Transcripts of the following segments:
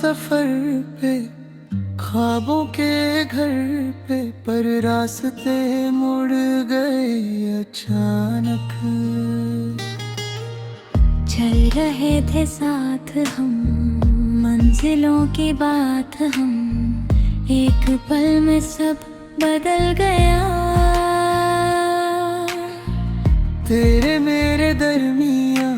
सफर पे, ख्वाबों के घर पे, पर रास्ते मुड़ गए अचानक। चल रहे थे साथ हम, मंजिलों की बात हम, एक पल में सब बदल गया। तेरे मेरे दरमिया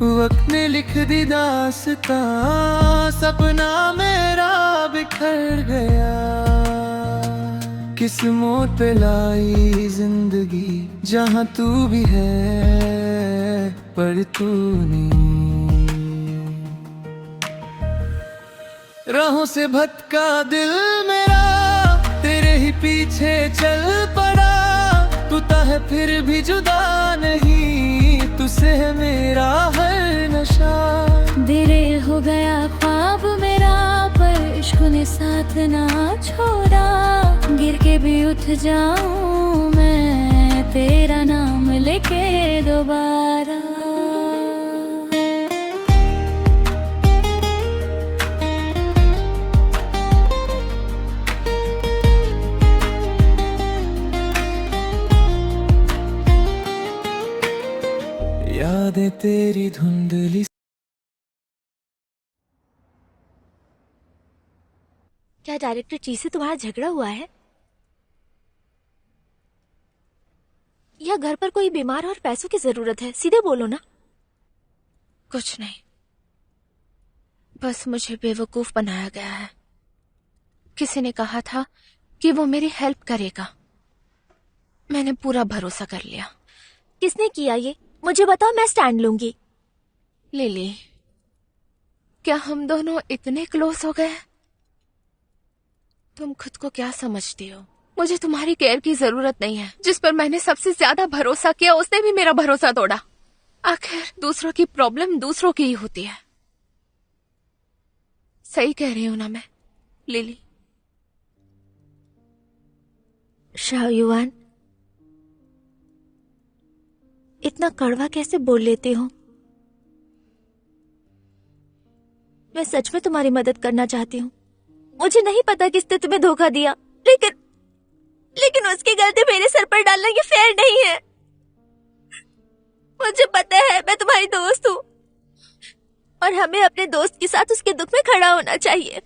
वक्त ने लिख दी दास्तां, सपना मेरा बिखर गया। किस्मों पे लाई जिंदगी जहाँ तू भी है पर तू नहीं। राहों से भटका दिल मेरा तेरे ही पीछे चल पड़ा। तू है फिर भी जुदा नहीं, तुझसे है मेरा हर नशा। दिरे हो गया ख्वाब मेरा, पर इश्क ने साथ ना छोड़ा। गिर के भी उठ जाऊं मैं, तेरा नाम लेके दोबारा। यादें तेरी धुंधली। क्या डायरेक्टर जी से तुम्हारा झगड़ा हुआ है? या घर पर कोई बीमार और पैसों की जरूरत है? सीधे बोलो ना। कुछ नहीं, बस मुझे बेवकूफ बनाया गया है। किसी ने कहा था कि वो मेरी हेल्प करेगा, मैंने पूरा भरोसा कर लिया। किसने किया ये? मुझे बताओ, मैं स्टैंड लूंगी। लिली, क्या हम दोनों इतने क्लोज हो गए? तुम खुद को क्या समझती हो? मुझे तुम्हारी केयर की जरूरत नहीं है। जिस पर मैंने सबसे ज्यादा भरोसा किया उसने भी मेरा भरोसा तोड़ा। आखिर दूसरों की प्रॉब्लम दूसरों की ही होती है। सही कह रही हूं ना मैं, लिली? शाहयुआन, इतना कड़वा कैसे बोल लेती हो? मैं सच में तुम्हारी मदद करना चाहती हूँ। मुझे नहीं पता किसने तुम्हें धोखा दिया, लेकिन उसकी गलती मेरे सर पर डालना ये फेयर नहीं है। मुझे पता है मैं तुम्हारी दोस्त हूँ और हमें अपने दोस्त के साथ उसके दुख में खड़ा होना चाहिए।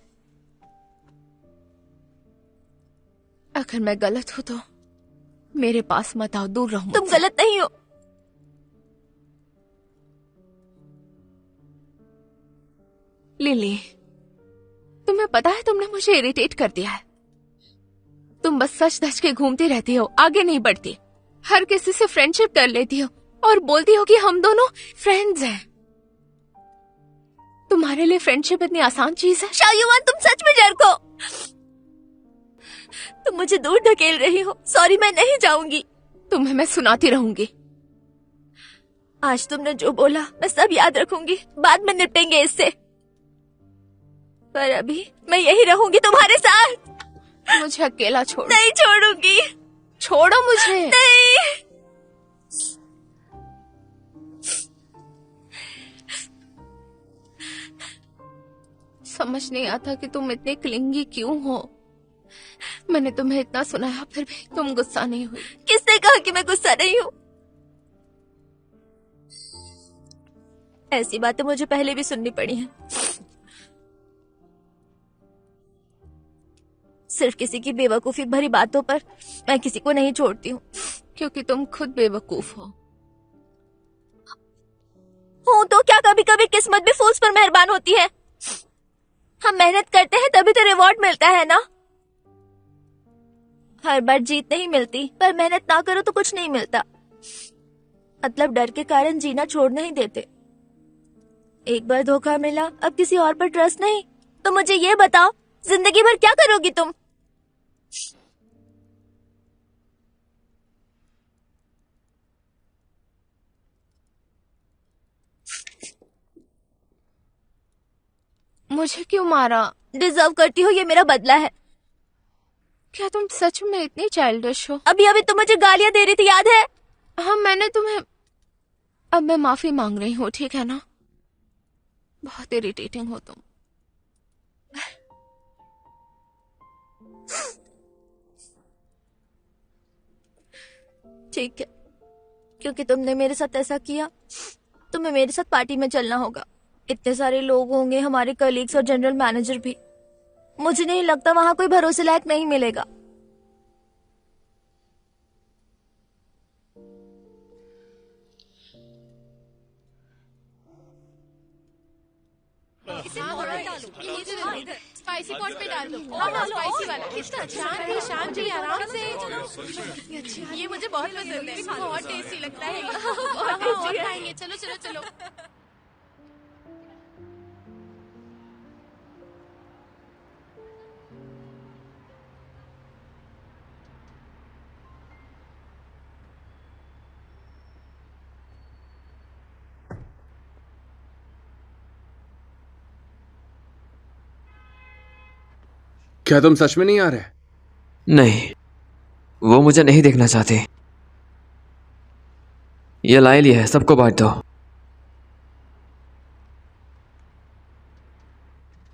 अगर मैं गलत हूँ तो मेरे पास मत आओ, दूर रहो। तुम गलत नहीं हो। लिली, तुम्हें पता है तुमने मुझे इरिटेट कर दिया है। तुम बस सच धज के घूमती रहती हो, आगे नहीं बढ़ती। हर किसी से फ्रेंडशिप कर लेती हो और बोलती हो कि हम दोनों फ्रेंड्स हैं। तुम्हारे लिए फ्रेंडशिप इतनी आसान चीज है? शाहयुआन, तुम सच में डर को। तुम मुझे दूर धकेल रही हो। सॉरी, मैं नहीं जाऊंगी। तुम्हें मैं सुनाती रहूंगी। आज तुमने जो बोला मैं सब याद रखूंगी। बाद में निपटेंगे इससे, पर अभी मैं यही रहूंगी तुम्हारे साथ। मुझे अकेला छोड़ो। नहीं छोड़ूंगी। छोड़ो मुझे। नहीं। समझ नहीं आता कि तुम इतने क्लिंगी क्यों हो। मैंने तुम्हें इतना सुनाया फिर भी तुम गुस्सा नहीं हुई। किसने कहा कि मैं गुस्सा नहीं हूँ? ऐसी बातें मुझे पहले भी सुननी पड़ी हैं। सिर्फ किसी की बेवकूफी भरी बातों पर मैं किसी को नहीं छोड़ती हूँ, क्योंकि तुम खुद बेवकूफ हो। तो क्या कभी कभी किस्मत भी फूल्स पर मेहरबान होती है? हम मेहनत करते हैं तभी तो रिवॉर्ड मिलता है ना। हर बार जीत नहीं मिलती, पर मेहनत ना करो तो कुछ नहीं मिलता। मतलब डर के कारण जीना छोड़ नहीं देते। एक बार धोखा मिला, अब किसी और पर ट्रस्ट नहीं। तो मुझे ये बताओ, जिंदगी भर क्या करोगी तुम? मुझे क्यों मारा? डिजर्व करती हो, ये मेरा बदला है। क्या तुम सच में इतनी चाइल्डिश हो? अभी अभी तुम मुझे गालियां दे रही थी, याद है? हाँ, मैंने तुम्हें। अब मैं माफी मांग रही हूँ, ठीक है ना? बहुत इरिटेटिंग हो तुम। ठीक है, क्योंकि तुमने मेरे साथ ऐसा किया, तुम्हें मेरे साथ पार्टी में चलना होगा। इतने सारे लोग होंगे, हमारे कलीग्स और जनरल मैनेजर भी। मुझे नहीं लगता वहां कोई भरोसे लायक नहीं मिलेगा। स्पाइसी पॉट पे डाल दो। हाँ, स्पाइसी वाला। कितना अच्छा, शांति आराम से। ये मुझे बहुत पसंद है, बहुत टेस्टी लगता है। और खाएंगे, चलो चलो चलो। क्या तुम सच में नहीं आ रहे? नहीं, वो मुझे नहीं देखना चाहते। ये लाई लिया है, सबको बांट दो।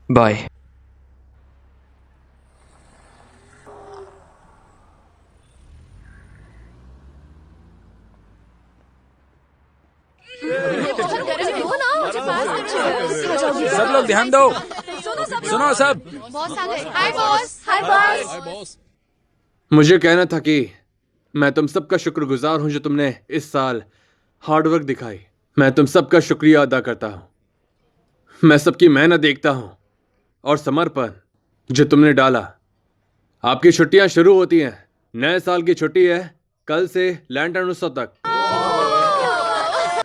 बाय। सब लोग ध्यान दो। सुनो सब। हाय बॉस। हाय बॉस। मुझे कहना था कि मैं तुम सबका शुक्रगुजार हूं जो तुमने इस साल हार्डवर्क दिखाई। मैं तुम सबका शुक्रिया अदा करता हूं। मैं सबकी मेहनत देखता हूं और समर्पण जो तुमने डाला। आपकी छुट्टियां शुरू होती हैं। नए साल की छुट्टी है कल से लैंटर्न उत्सव तक।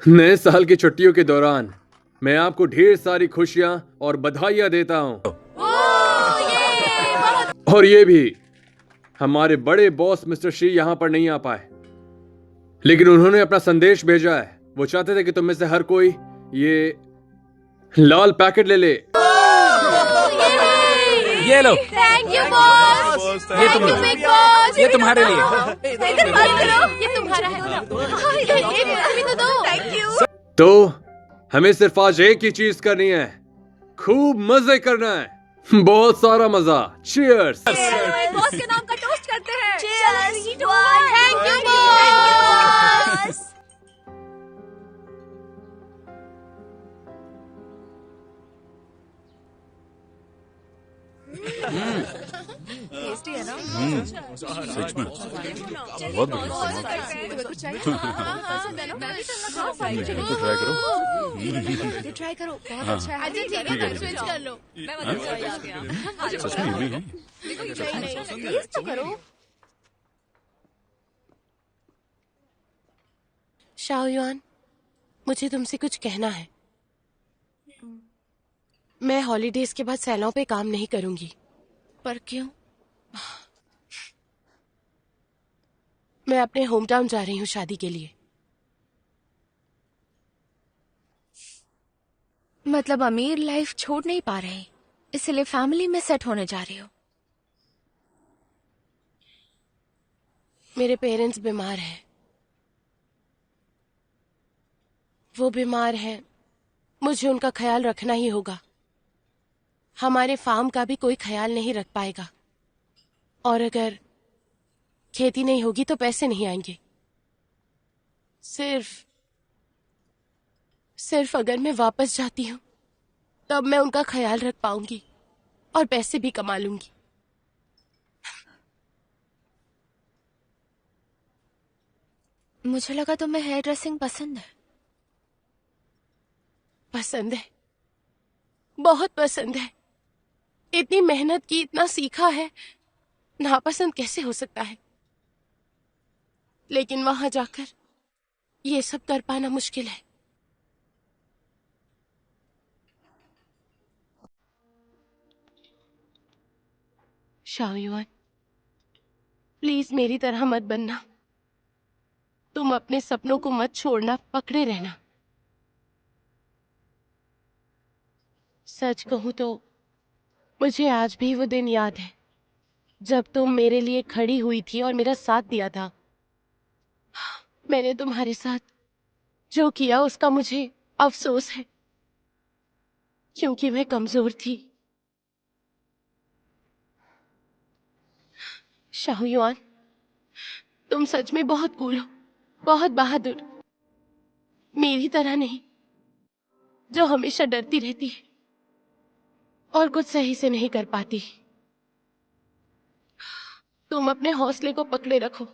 नए साल की छुट्टियों के दौरान मैं आपको ढेर सारी खुशियां और बधाइयां देता हूं। और ये भी, हमारे बड़े बॉस मिस्टर श्री यहां पर नहीं आ पाए, लेकिन उन्होंने अपना संदेश भेजा है। वो चाहते थे कि तुम में से हर कोई ये लाल पैकेट ले ले। ये लो। Thank you boss. ये तुम्हारे लिए। इधर बात करो, ये तुम्हारा है। ये भी तो दो। Thank you. तो हमें सिर्फ आज एक ही चीज करनी है, खूब मजे करना है, बहुत सारा मजा। चीयर्स। बॉस के नाम का टोस्ट करते हैं। Cheers. Thank you boss. Tasty है ना? सच में बहुत बढ़िया। ट्राई करो, बहुत अच्छा है। अच्छा ठीक है, स्विच कर लो। सच में ये भी है। टेस्ट तो करो। शाओयुआन, मुझे तुमसे कुछ कहना है। मैं हॉलीडेज के बाद सैलॉन पे काम नहीं करूंगी। पर क्यों? मैं अपने होम टाउन जा रही हूँ शादी के लिए। मतलब अमीर लाइफ छोड़ नहीं पा रहे, इसलिए फैमिली में सेट होने जा रही हो। मेरे पेरेंट्स बीमार हैं। वो बीमार हैं, मुझे उनका ख्याल रखना ही होगा। हमारे फार्म का भी कोई ख्याल नहीं रख पाएगा, और अगर खेती नहीं होगी तो पैसे नहीं आएंगे। सिर्फ अगर मैं वापस जाती हूँ तब मैं उनका ख्याल रख पाऊंगी और पैसे भी कमा लूंगी। मुझे लगा तुम्हें हेयर ड्रेसिंग पसंद है। पसंद है, बहुत पसंद है। इतनी मेहनत की, इतना सीखा है, नापसंद कैसे हो सकता है? लेकिन वहां जाकर ये सब कर पाना मुश्किल है। शाओयुआन, प्लीज मेरी तरह मत बनना। तुम अपने सपनों को मत छोड़ना, पकड़े रहना। सच कहूं तो मुझे आज भी वो दिन याद है जब तुम मेरे लिए खड़ी हुई थी और मेरा साथ दिया था। मैंने तुम्हारे साथ जो किया उसका मुझे अफसोस है, क्योंकि मैं कमजोर थी। शाओयुआन, तुम सच में बहुत कूल हो। बहुत बहादुर, मेरी तरह नहीं जो हमेशा डरती रहती है और कुछ सही से नहीं कर पाती। तुम अपने हौसले को पकड़े रखो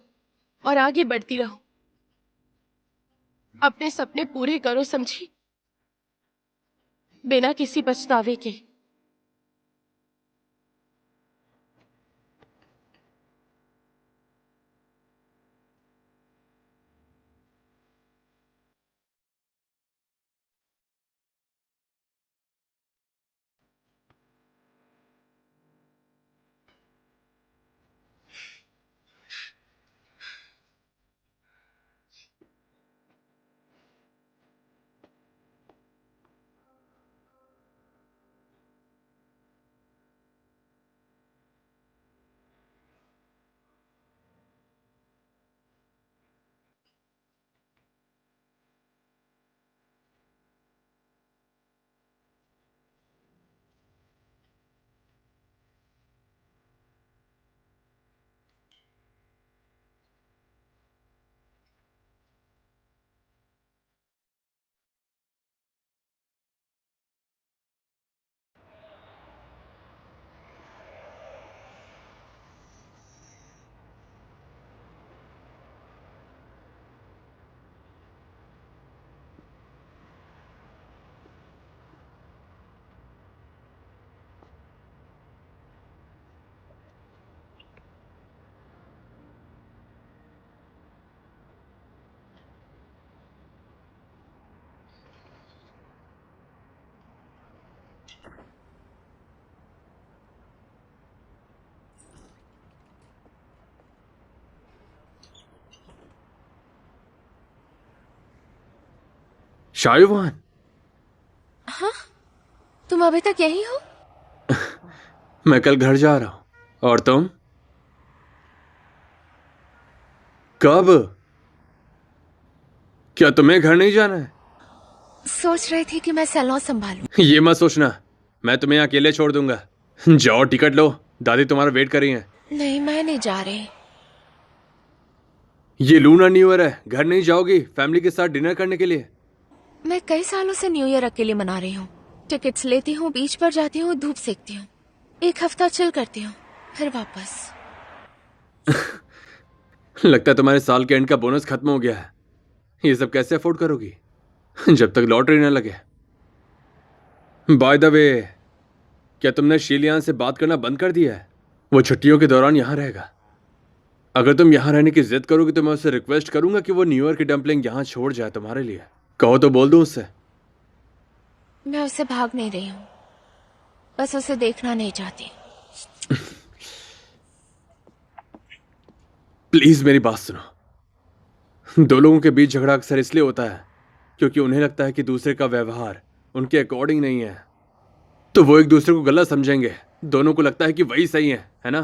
और आगे बढ़ती रहो। अपने सपने पूरे करो, समझी? बिना किसी पछतावे के। शाहरुवान, तुम अभी तक यही हो? मैं कल घर जा रहा हूं। और तुम? कब? क्या तुम्हें घर नहीं जाना है? सोच रही थी कि मैं सैलून संभालूं। ये मत सोचना, मैं तुम्हें अकेले छोड़ दूंगा। जाओ, टिकट लो, दादी तुम्हारा वेट कर रही है। नहीं, मैं नहीं जा रही। ये लूनर न्यू ईयर है, घर नहीं जाओगी फैमिली के साथ डिनर करने के लिए? मैं कई सालों से न्यू ईयर अकेले मना रही हूँ। टिकट्स लेती हूँ, बीच पर जाती हूँ, धूप सेकती हूँ, एक हफ्ता चिल करती हूँ, फिर वापस। लगता है तुम्हारे साल के एंड का बोनस खत्म हो गया है। ये सब कैसे अफोर्ड करोगी जब तक लॉटरी न लगे? बाय द वे, क्या तुमने शीलियान से बात करना बंद कर दिया है? वो छुट्टियों के दौरान यहाँ रहेगा। अगर तुम यहाँ रहने की जिद करोगी तो मैं उससे रिक्वेस्ट करूंगा कि वो न्यू ईयर की डम्पलिंग यहाँ छोड़ जाए तुम्हारे लिए। कहो तो बोल दूं उससे। मैं उससे भाग नहीं रही हूँ, बस उसे देखना नहीं चाहती। प्लीज मेरी बात सुनो। दो लोगों के बीच झगड़ा अक्सर इसलिए होता है क्योंकि उन्हें लगता है कि दूसरे का व्यवहार उनके अकॉर्डिंग नहीं है, तो वो एक दूसरे को गलत समझेंगे। दोनों को लगता है कि वही सही है ना?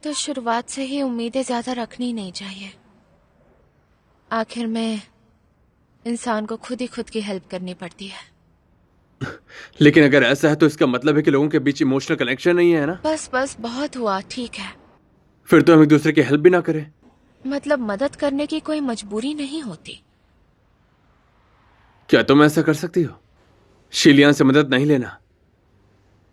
तो शुरुआत से ही उम्मीदें ज्यादा रखनी नहीं चाहिए। आखिर में इंसान को खुद ही खुद की हेल्प करनी पड़ती है। लेकिन अगर ऐसा है तो इसका मतलब है कि लोगों के बीच इमोशनल कनेक्शन नहीं है ना? बस बस बहुत हुआ, ठीक है। फिर तो हम एक दूसरे की हेल्प भी ना करें। मतलब मदद करने की कोई मजबूरी नहीं होती। क्या तुम ऐसा कर सकती हो? शीलियान से मदद नहीं लेना।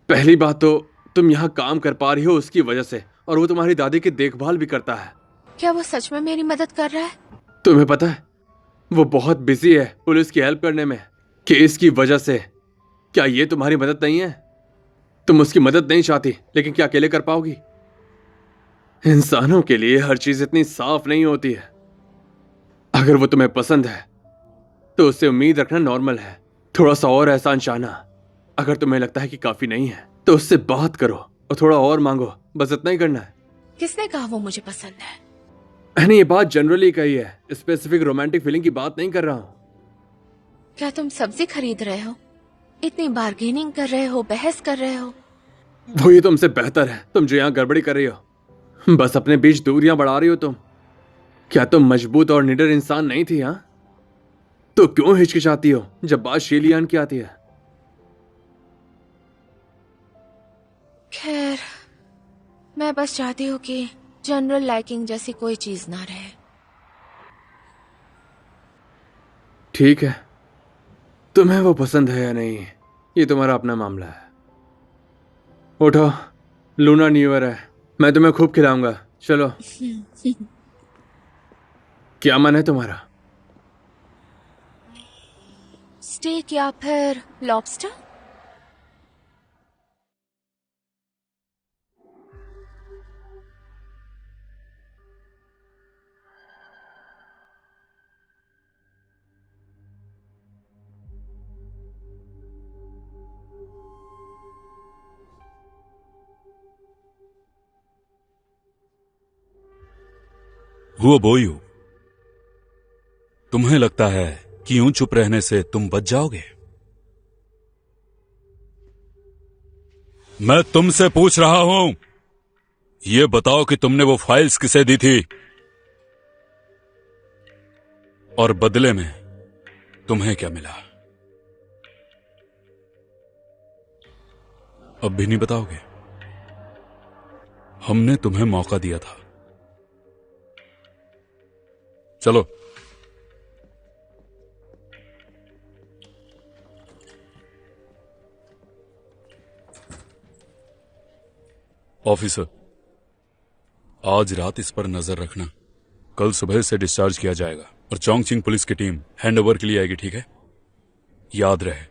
पहली बात तो तुम यहाँ काम कर पा रही हो उसकी वजह से, और वो तुम्हारी दादी की देखभाल भी करता है। क्या वो सच में मेरी मदद कर रहा है? तुम्हें पता है वो बहुत बिजी है पुलिस की हेल्प करने में, केस की वजह से। क्या ये तुम्हारी मदद नहीं है? तुम उसकी मदद नहीं चाहती, लेकिन क्या अकेले कर पाओगी? इंसानों के लिए हर चीज इतनी साफ नहीं होती है। अगर वो तुम्हें पसंद है तो उससे उम्मीद रखना नॉर्मल है। थोड़ा सा और एहसान चाहना। अगर तुम्हें लगता है कि काफी नहीं है तो उससे बात करो और थोड़ा और मांगो, बस इतना ही करना है। किसने कहा वो मुझे पसंद है? मैंने ये बात जनरली कही है, स्पेसिफिक रोमांटिक फीलिंग की बात नहीं कर रहा हूँ। क्या तुम सब्जी खरीद रहे हो? इतनी बार्गेनिंग कर रहे हो, बहस कर रहे हो? वो ये तुमसे बेहतर है। तुम जो यहाँ गड़बड़ी कर रही हो, बस अपने बीच दूरियां बढ़ा रही हो तुम। क्या तुम मजबूत और निडर इंसान नहीं थी? हाँ, तो क्यों हिचकिचाती हो जब बात शीलियान की आती है? खैर, मैं बस चाहती हूँ कि जनरल लाइकिंग जैसी कोई चीज ना रहे। ठीक है, तुम्हें वो पसंद है या नहीं, ये तुम्हारा अपना मामला है। उठो, लूना न्यू ईयर है, मैं तुम्हें खूब खिलाऊंगा। चलो। क्या मन है तुम्हारा? स्टेक या फिर लॉबस्टर? हुआ बोयू, तुम्हें लगता है कि यूं चुप रहने से तुम बच जाओगे? मैं तुमसे पूछ रहा हूं, ये बताओ कि तुमने वो फाइल्स किसे दी थी और बदले में तुम्हें क्या मिला? अब भी नहीं बताओगे? हमने तुम्हें मौका दिया था। चलो। ऑफिसर, आज रात इस पर नजर रखना। कल सुबह से डिस्चार्ज किया जाएगा और चोंगचिंग पुलिस की टीम हैंडओवर के लिए आएगी, ठीक है? याद रहे,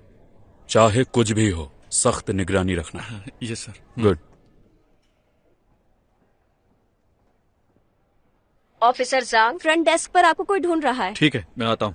चाहे कुछ भी हो, सख्त निगरानी रखना। Yes sir. गुड। ऑफिसर जांग, फ्रंट डेस्क पर आपको कोई ढूंढ रहा है। ठीक है, मैं आता हूं।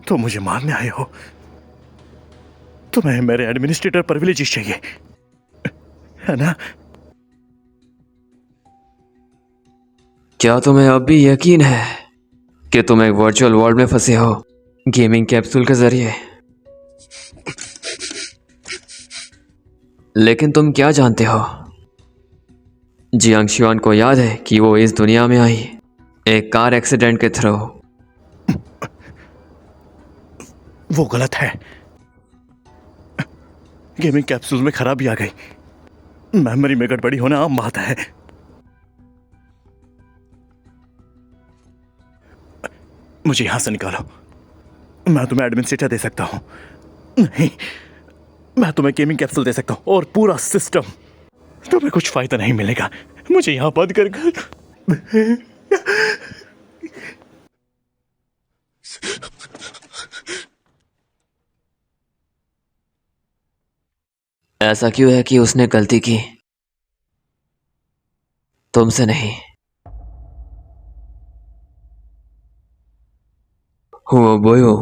तो मुझे मारने आए हो? तुम्हें मेरे एडमिनिस्ट्रेटर प्रिविलेजेस चाहिए, है ना? क्या तुम्हें अब भी यकीन है कि तुम एक वर्चुअल वर्ल्ड में फंसे हो गेमिंग कैप्सूल के जरिए? लेकिन तुम क्या जानते हो, जियांग शिवान को याद है कि वो इस दुनिया में आई एक कार एक्सीडेंट के थ्रू। वो गलत है। गेमिंग कैप्सूल में खराबी आ गई, मेमोरी में गड़बड़ी होना आम बात है। मुझे यहां से निकालो, मैं तुम्हें एडमिनिस्ट्रेटर दे सकता हूं। नहीं, मैं तुम्हें गेमिंग कैप्सूल दे सकता हूं और पूरा सिस्टम। तुम्हें कुछ फायदा नहीं मिलेगा। मुझे यहां बंद कर। ऐसा क्यों है कि उसने गलती की, तुमसे नहीं? हो बोयो,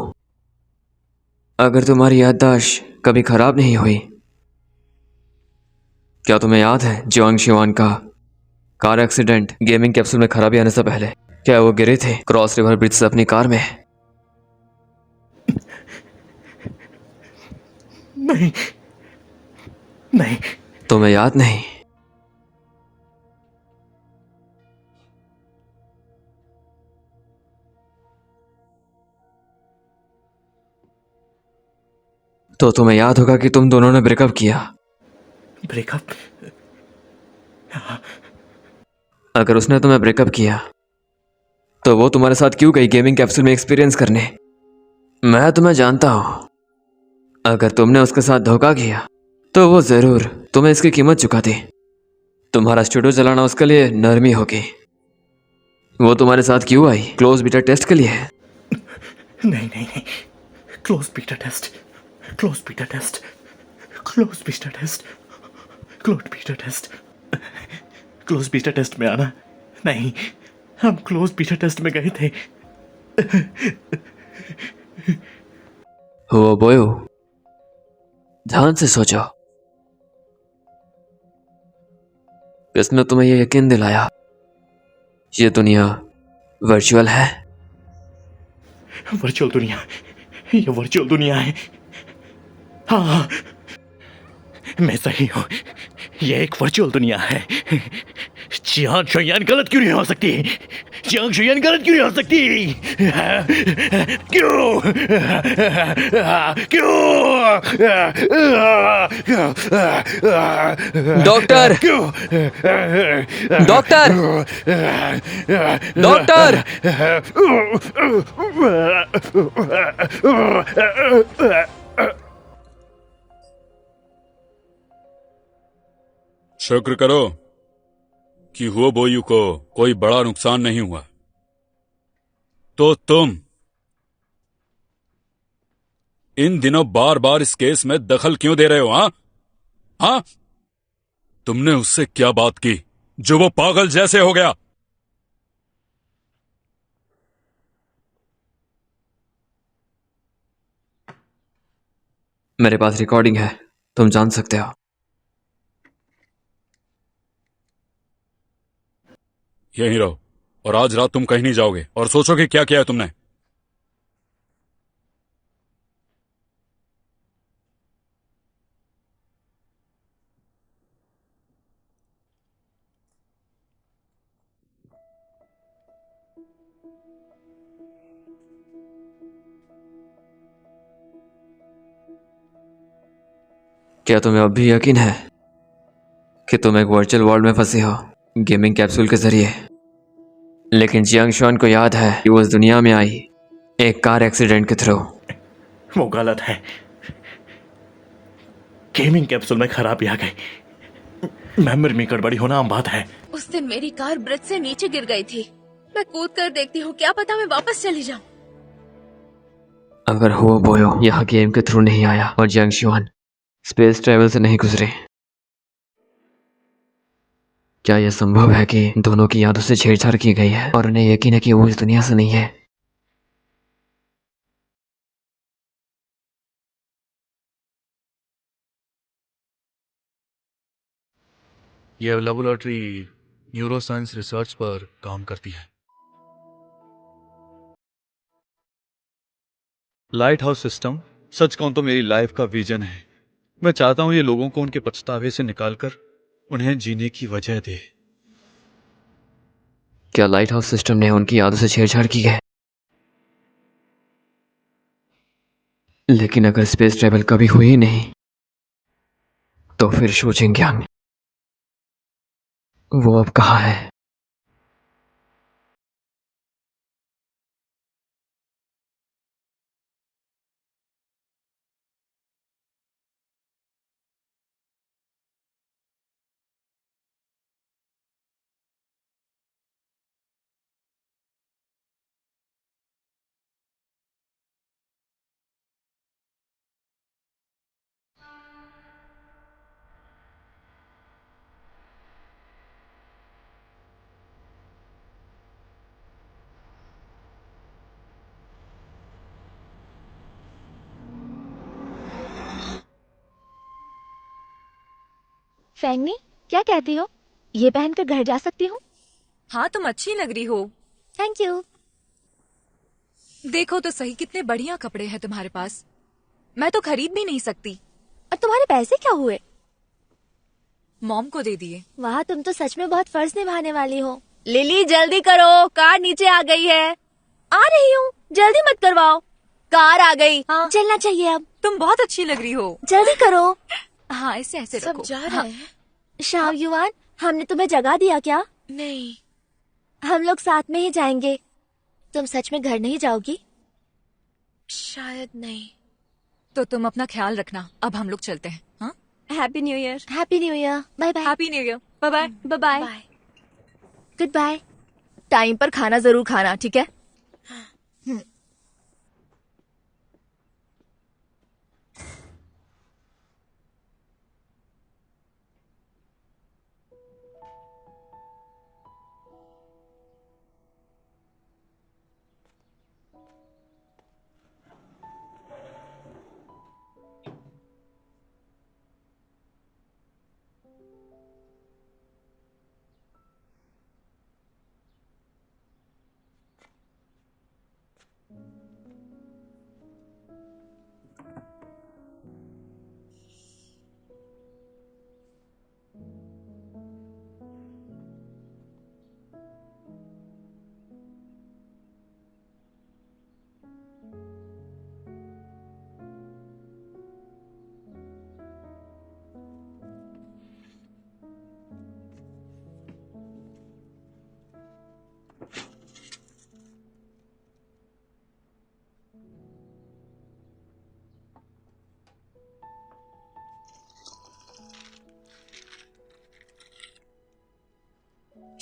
अगर तुम्हारी याददाश्त कभी खराब नहीं हुई, क्या तुम्हें याद है जियांग शिवान का कार एक्सीडेंट गेमिंग कैप्सूल में खराबी आने से पहले? क्या वो गिरे थे क्रॉस रिवर ब्रिज से अपनी कार में? नहीं नहीं, तुम्हें याद नहीं? तो तुम्हें याद होगा कि तुम दोनों ने ब्रेकअप किया। ब्रेकअप? अगर उसने तुम्हें ब्रेकअप किया तो वो तुम्हारे साथ क्यों गई गेमिंग कैप्सूल में एक्सपीरियंस करने? मैं तुम्हें जानता हूं, अगर तुमने उसके साथ धोखा किया तो वो जरूर तुम्हें इसकी कीमत चुकाती। तुम्हारा स्टूडियो चलाना उसके लिए नरमी होगी। वो तुम्हारे साथ क्यों आई? क्लोज बीटा टेस्ट के लिए? नहीं नहीं नहीं, close beta test, close beta test, close beta test, close beta test, close beta test में आना नहीं। हम क्लोज बीटा टेस्ट में गए थे। हो बोयो, ध्यान से सोचो। इसने तुम्हें ये यकीन दिलाया ये दुनिया वर्चुअल है। वर्चुअल दुनिया, ये वर्चुअल दुनिया है। हाँ, मैं सही हूँ, ये एक वर्चुअल दुनिया है। जियांग शुयान गलत क्यों नहीं हो सकती? जियांग शुयान गलत क्यों नहीं हो सकती? क्यों? क्यों? डॉक्टर! क्यों? डॉक्टर! डॉक्टर! शुक्र करो कि हुआ बोयू को कोई बड़ा नुकसान नहीं हुआ। तो तुम इन दिनों बार बार इस केस में दखल क्यों दे रहे हो? हाँ हाँ, तुमने उससे क्या बात की जो वो पागल जैसे हो गया? मेरे पास रिकॉर्डिंग है, तुम जान सकते हो। यहीं रहो और आज रात तुम कहीं नहीं जाओगे और सोचोगे क्या किया है तुमने। क्या तुम्हें अब भी यकीन है कि तुम एक वर्चुअल वर्ल्ड में फंसे हो गेमिंग कैप्सूल के जरिए? लेकिन जियांग शुआन को याद है कि वो इस दुनिया में आई एक कार एक्सीडेंट के थ्रू। वो गलत है। गेमिंग कैप्सूल में खराबी आ गई। मेमोरी में गड़बड़ी होना आम बात है। उस दिन मेरी कार ब्रिज से नीचे गिर गई थी। मैं कूद कर देखती हूँ, क्या पता मैं वापस चली जाऊँ। अगर हो बोयो यहाँ गेम के थ्रू नहीं आया और जियांग शुआन स्पेस ट्रेवल से नहीं गुजरे, क्या यह संभव है कि दोनों की यादों से छेड़छाड़ की गई है और उन्हें यकीन है कि वो इस दुनिया से नहीं है? यह लेबोरेटरी न्यूरोसाइंस रिसर्च पर काम करती है। लाइट हाउस सिस्टम सच कहूं तो मेरी लाइफ का विजन है। मैं चाहता हूं ये लोगों को उनके पछतावे से निकालकर उन्हें जीने की वजह दे। क्या लाइट हाउस सिस्टम ने उनकी यादों से छेड़छाड़ की है? लेकिन अगर स्पेस ट्रेवल कभी हुई ही नहीं तो फिर शू जिंगयांग वो अब कहाँ है? फैंगनी, क्या कहती हो? ये पहनकर घर जा सकती हूँ? हाँ, तुम अच्छी लग रही हो। Thank you. देखो तो सही, कितने बढ़िया कपड़े हैं तुम्हारे पास। मैं तो खरीद भी नहीं सकती। और तुम्हारे पैसे क्या हुए? मॉम को दे दिए। वाह, तुम तो सच में बहुत फर्ज निभाने वाली हो। लिली जल्दी करो, कार नीचे आ गई है। आ रही हूँ, जल्दी मत करवाओ। कार आ गई। हाँ। चलना चाहिए अब। तुम बहुत अच्छी लग रही हो। जल्दी करो। हाँ, ऐसे ऐसे सब रखो। जा रहे हाँ। हैं। शाओ युआन, हमने तुम्हें जगह दिया क्या? नहीं, हम लोग साथ में ही जाएंगे। तुम सच में घर नहीं जाओगी? शायद नहीं। तो तुम अपना ख्याल रखना। अब हम लोग चलते हैं। हाँ, happy new year. Happy new year. Bye bye. Happy new year. Bye bye. Bye bye. Bye. Goodbye. Time पर खाना जरूर खाना, ठीक है?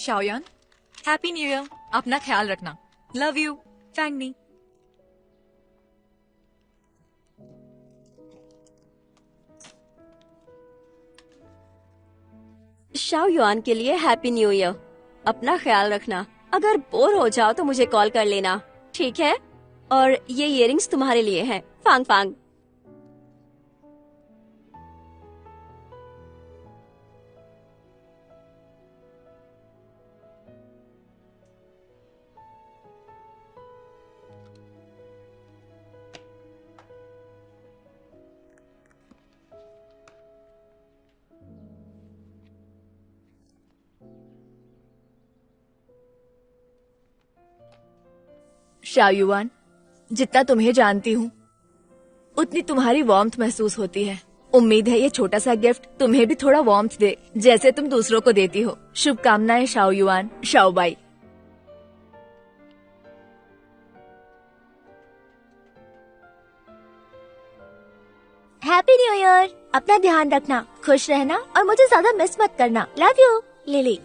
Xiaoyan, happy new year. अपना ख्याल रखना। Love you, Fangni. Xiaoyuan के लिए हैप्पी न्यू ईयर। अपना ख्याल रखना। अगर बोर हो जाओ तो मुझे कॉल कर लेना, ठीक है? और ये इयररिंग्स तुम्हारे लिए हैं। फांग फांग। शाओयुआन, जितना तुम्हें जानती हूँ उतनी तुम्हारी वार्मथ महसूस होती है। उम्मीद है ये छोटा सा गिफ्ट तुम्हें भी थोड़ा वार्मथ दे, जैसे तुम दूसरों को देती हो। शुभकामनाएं Xiaoyuan, Xiaobai. Happy new year. अपना ध्यान रखना, खुश रहना और मुझे ज्यादा मिस मत करना। Love you, lily.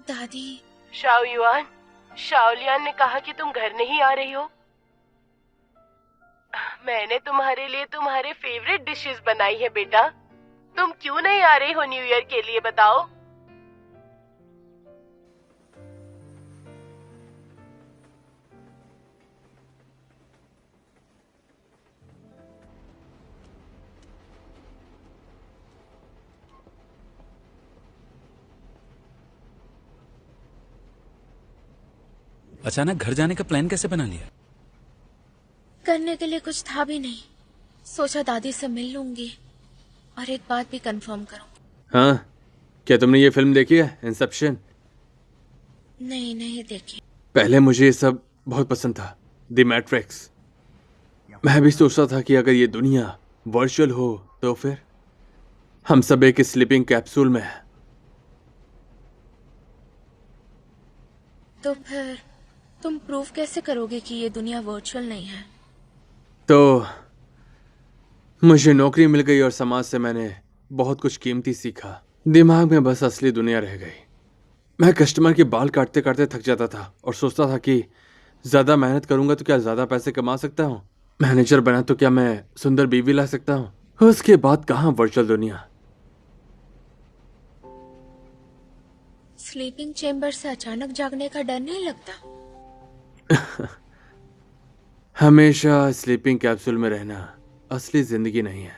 दादी। शाओयुआन, शाओलियान ने कहा कि तुम घर नहीं आ रही हो। मैंने तुम्हारे लिए तुम्हारे फेवरेट डिशेस बनाई है बेटा। तुम क्यों नहीं आ रही हो न्यू ईयर के लिए, बताओ? अचानक घर जाने का प्लान कैसे बना लिया? करने के लिए कुछ था भी नहीं। सोचा दादी से मिल लूंगी और एक बात भी कंफर्म करूं। हाँ, क्या तुमने ये फिल्म देखी है, इंसेप्शन? नहीं, नहीं देखी। पहले मुझे ये सब बहुत पसंद था, द मैट्रिक्स। मैं भी सोचता था कि अगर ये दुनिया वर्चुअल हो तो फिर हम सब एक स्लीपिंग कैप्सूल में हैं। तो फिर तुम प्रूफ कैसे करोगे कि ये दुनिया वर्चुअल नहीं है? तो मुझे नौकरी मिल गई और समाज से मैंने बहुत कुछ कीमती सीखा। दिमाग में बस असली दुनिया रह गई। मैं कस्टमर के बाल काटते काटते थक जाता था और सोचता था कि ज्यादा मेहनत करूंगा तो क्या ज्यादा पैसे कमा सकता हूँ, मैनेजर बना तो क्या मैं सुंदर बीवी ला सकता हूँ। उसके बाद कहाँ वर्चुअल दुनिया। स्लीपिंग चेम्बर से अचानक जागने का डर नहीं लगता? हमेशा स्लीपिंग कैप्सूल में रहना असली जिंदगी नहीं है।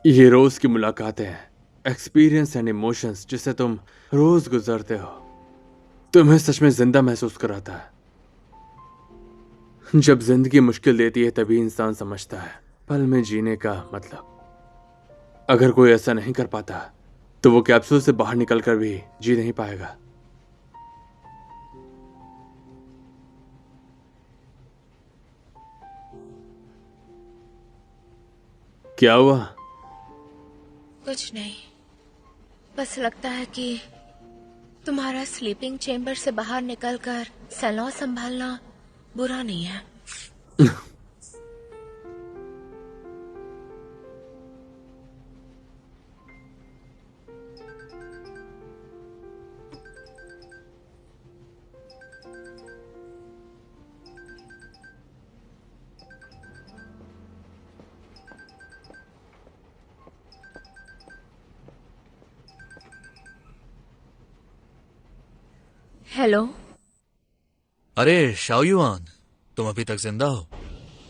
ये रोज की मुलाकातें हैं, एक्सपीरियंस एंड इमोशंस जिसे तुम रोज गुजरते हो, तुम्हें सच में जिंदा महसूस कराता है। जब जिंदगी मुश्किल देती है तभी इंसान समझता है पल में जीने का मतलब। अगर कोई ऐसा नहीं कर पाता तो वो कैप्सूल से बाहर निकलकर भी जी नहीं पाएगा। क्या हुआ? कुछ नहीं, बस लगता है कि तुम्हारा स्लीपिंग चेम्बर से बाहर निकलकर सैलून संभालना बुरा नहीं है। हेलो। अरे शाओयुआन, तुम अभी तक जिंदा हो?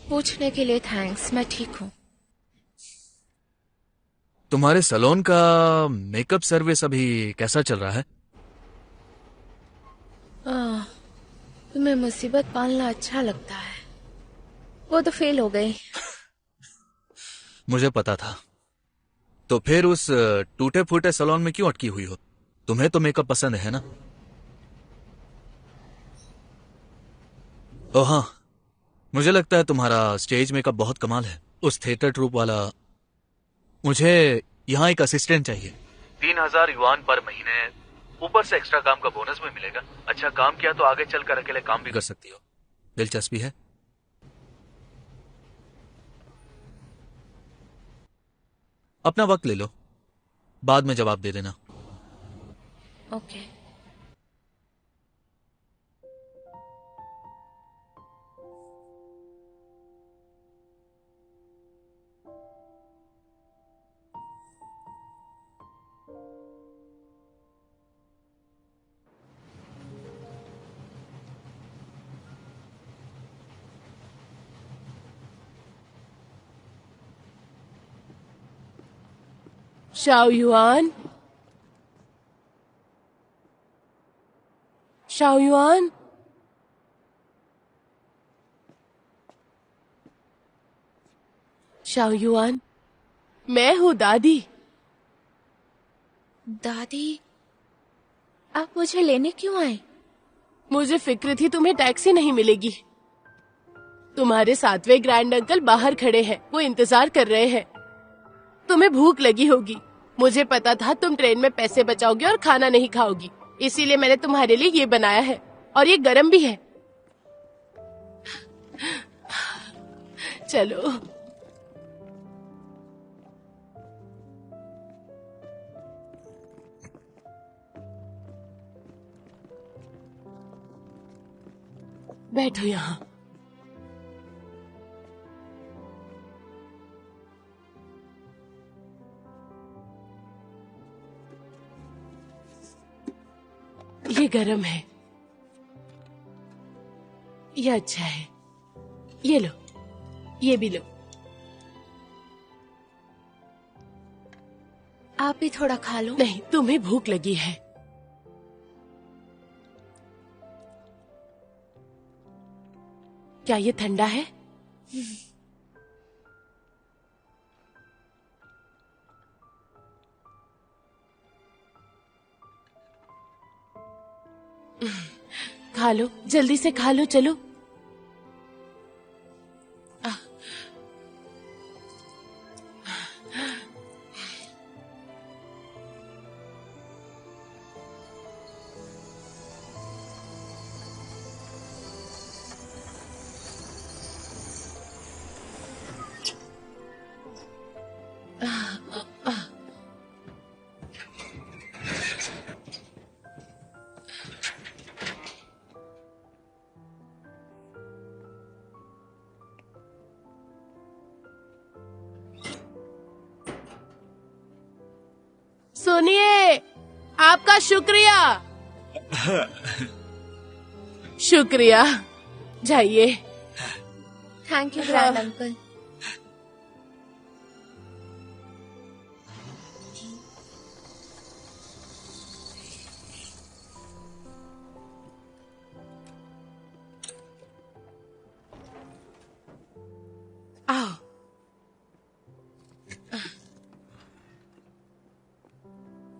पूछने के लिए थैंक्स, मैं ठीक हूँ। तुम्हारे सैलून का मेकअप सर्विस अभी कैसा चल रहा है? तुम्हें मुसीबत पालना अच्छा लगता है। वो तो फेल हो गई। मुझे पता था। तो फिर उस टूटे फूटे सैलून में क्यों अटकी हुई हो? तुम्हें तो मेकअप पसंद है ना? ओह हाँ, मुझे लगता है तुम्हारा स्टेज मेकअप बहुत कमाल है। उस थिएटर ट्रूप वाला, मुझे यहाँ एक असिस्टेंट चाहिए। 3000 युआन पर महीने, ऊपर से एक्स्ट्रा काम का बोनस भी मिलेगा। अच्छा काम किया तो आगे चलकर अकेले काम भी कर सकती हो। दिलचस्पी है? अपना वक्त ले लो, बाद में जवाब दे देना। ओके। शाओयुआन, शाओयुआन, शाओयुआन, मैं हूँ दादी। दादी, आप मुझे लेने क्यों आए? मुझे फिक्र थी तुम्हें टैक्सी नहीं मिलेगी। तुम्हारे 7वें ग्रैंड अंकल बाहर खड़े हैं, वो इंतजार कर रहे हैं। तुम्हें भूख लगी होगी। मुझे पता था तुम ट्रेन में पैसे बचाओगे और खाना नहीं खाओगी, इसीलिए मैंने तुम्हारे लिए ये बनाया है, और ये गरम भी है। चलो। बैठो यहाँ। ये गरम है, ये अच्छा है। ये लो, ये भी लो। आप भी थोड़ा खा लो। नहीं, तुम्हें भूख लगी है। क्या ये ठंडा है? खा लो, जल्दी से खा लो, चलो। सुनिए, आपका शुक्रिया। शुक्रिया, जाइए। Thank you grand uncle. आओ।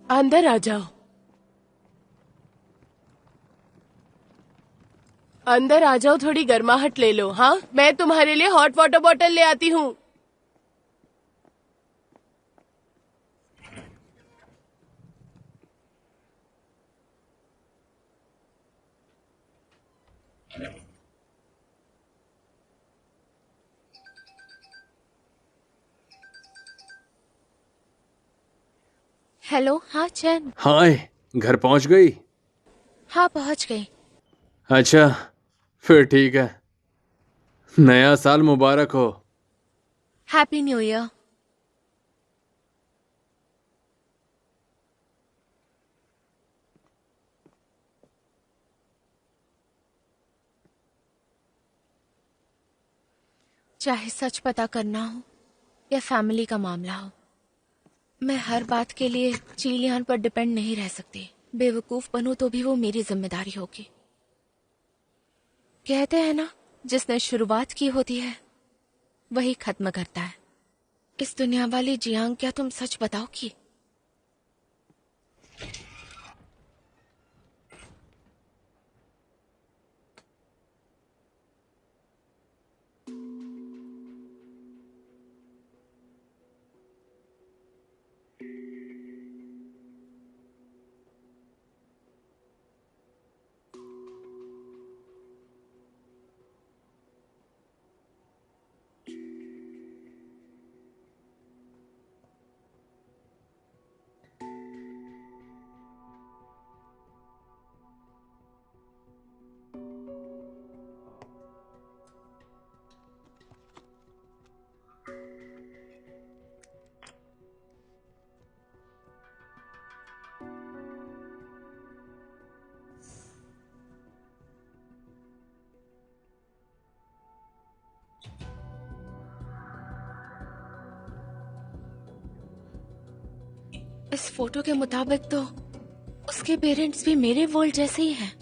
अंदर आ जाओ। अंदर आ जाओ, थोड़ी गर्माहट ले लो। हाँ, मैं तुम्हारे लिए हॉट वाटर बॉटल ले आती हूँ। हेलो। हाँ चैन। हाय, घर पहुंच गई? हाँ पहुंच गई। अच्छा, फिर ठीक है। नया साल मुबारक हो। Happy new year. चाहे सच पता करना हो या फैमिली का मामला हो, मैं हर बात के लिए चीलियान पर डिपेंड नहीं रह सकती। बेवकूफ बनूं तो भी वो मेरी जिम्मेदारी होगी। कहते हैं ना, जिसने शुरुआत की होती है वही खत्म करता है। इस दुनिया वाली जियांग, क्या तुम सच बताओगी? इस फोटो के मुताबिक तो उसके पेरेंट्स भी मेरे वर्ल्ड जैसे ही हैं।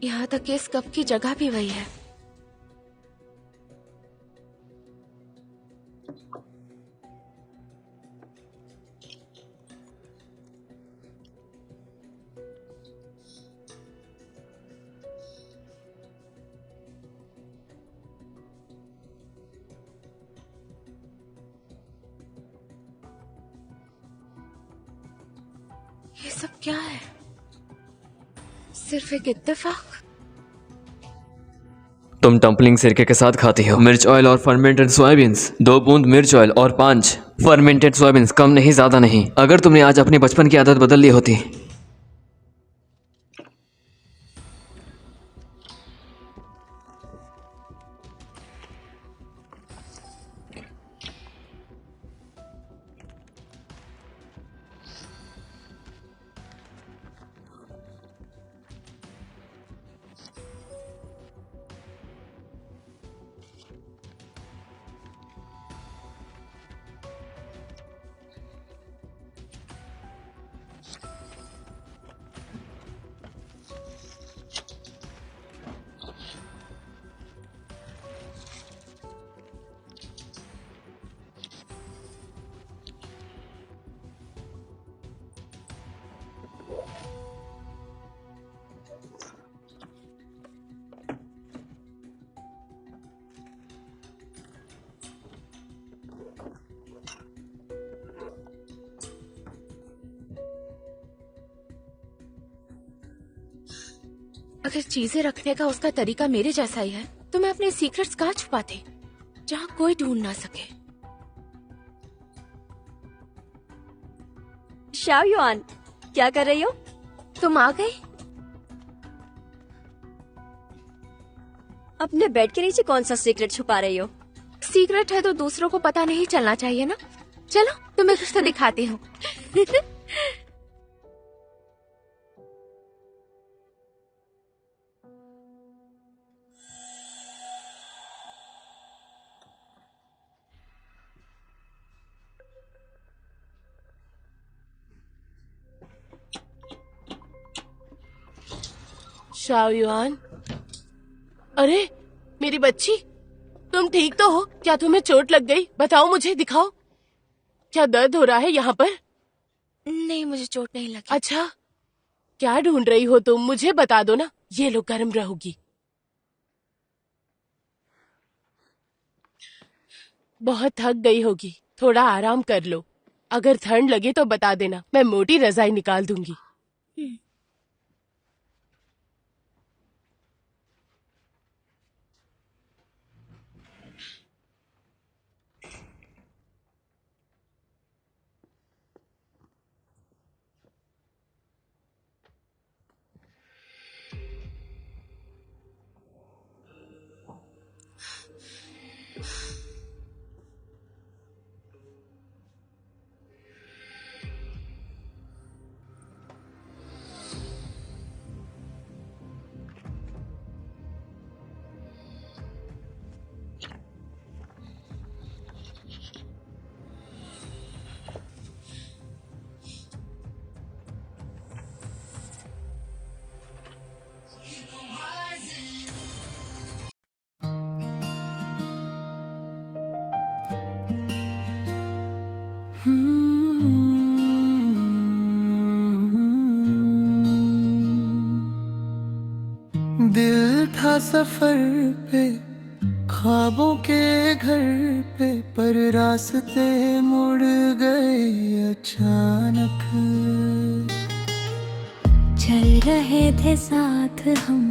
यहाँ तक कि इस कप की जगह भी वही है। ये सब क्या है? सिर्फ एक इत्तेफाक? तुम डम्पलिंग सिरके के साथ खाती हो, मिर्च ऑयल और फर्मेंटेड सोयाबीन्स। 2 बूंद मिर्च ऑयल और 5 फर्मेंटेड सोयाबीन्स, कम नहीं ज्यादा नहीं। अगर तुमने आज अपनी बचपन की आदत बदल ली होती। अगर चीजें रखने का उसका तरीका मेरे जैसा ही है तो मैं अपने सीक्रेट्स कहाँ छुपाते, जहाँ कोई ढूंढ ना सके। शाओ युआन, क्या कर रही हो? तुम आ गई? अपने बेड के नीचे कौन सा सीक्रेट छुपा रही हो? सीक्रेट है तो दूसरों को पता नहीं चलना चाहिए ना। चलो तुम्हें कुछ तो दिखाती हूँ। शाओ युआन, अरे मेरी बच्ची, तुम ठीक तो हो? क्या तुम्हें चोट लग गई? बताओ मुझे, दिखाओ। क्या दर्द हो रहा है यहाँ पर? नहीं, मुझे चोट नहीं लगी। अच्छा, क्या ढूंढ रही हो तुम? मुझे बता दो ना। ये लो, गर्म रहोगी। बहुत थक गई होगी, थोड़ा आराम कर लो। अगर ठंड लगे तो बता देना, मैं मोटी रजाई निकाल दूंगी। था सफर पे, ख्वाबों के घर पे, पर रास्ते मुड़ गए अचानक। चल रहे थे साथ हम,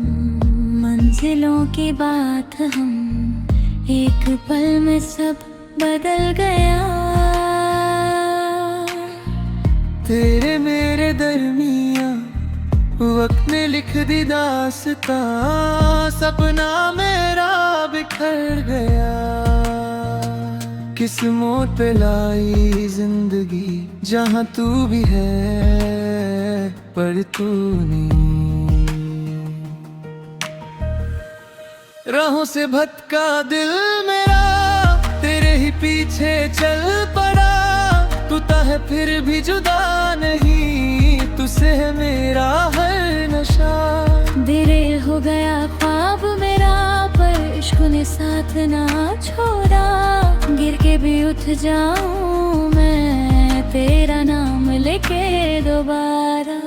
मंजिलों की बात हम, एक पल में सब बदल गया। तेरे मेरे दरमिया वक्त ने लिख दी दास्तां, सपना मेरा बिखर गया। किस्मों पे लाई जिंदगी जहां तू भी है पर तू नहीं। राहों से भटका दिल मेरा तेरे ही पीछे चल पड़ा, तू है फिर भी जुदा नहीं, तुझसे है मेरा हर नशा। दिल हो गया ख्वाब मेरा, पर इश्क ने साथ ना छोड़ा। गिर के भी उठ जाऊं मैं, तेरा नाम लेके दोबारा।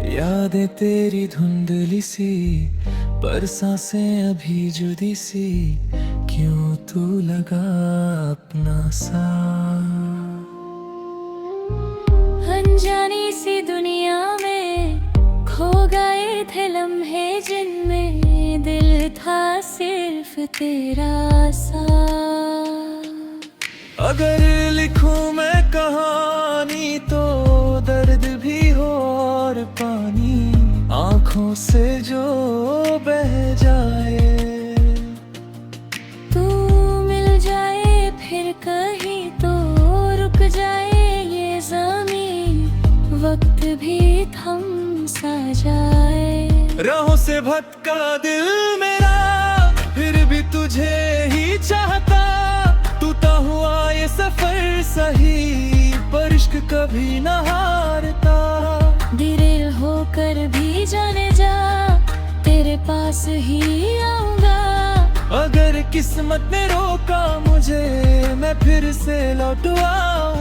यादें तेरी धुंधली सी, पर सांसें अभी जुदी सी, क्यों तू लगा अपना सा। अनजानी सी दुनिया में खो गए थे लम्हे, जिनमें दिल था सिर्फ तेरा सा। अगर लिखूं मैं कहानी तो दर्द भी हो और पानी, आंखों से जो बह जाए। तू मिल जाए फिर कहीं तो रुक जाए ये ज़मीं, वक्त भी थम सा जाए। राहों से भटका दिल मेरा फिर भी तुझे ही चाहता, टूटा हुआ ये सफर सही, पर इश्क कभी न हारता। दिल होकर भी जाने जा, तेरे पास ही आऊंगा। अगर किस्मत ने रोका मुझे, मैं फिर से लौट आऊंगा।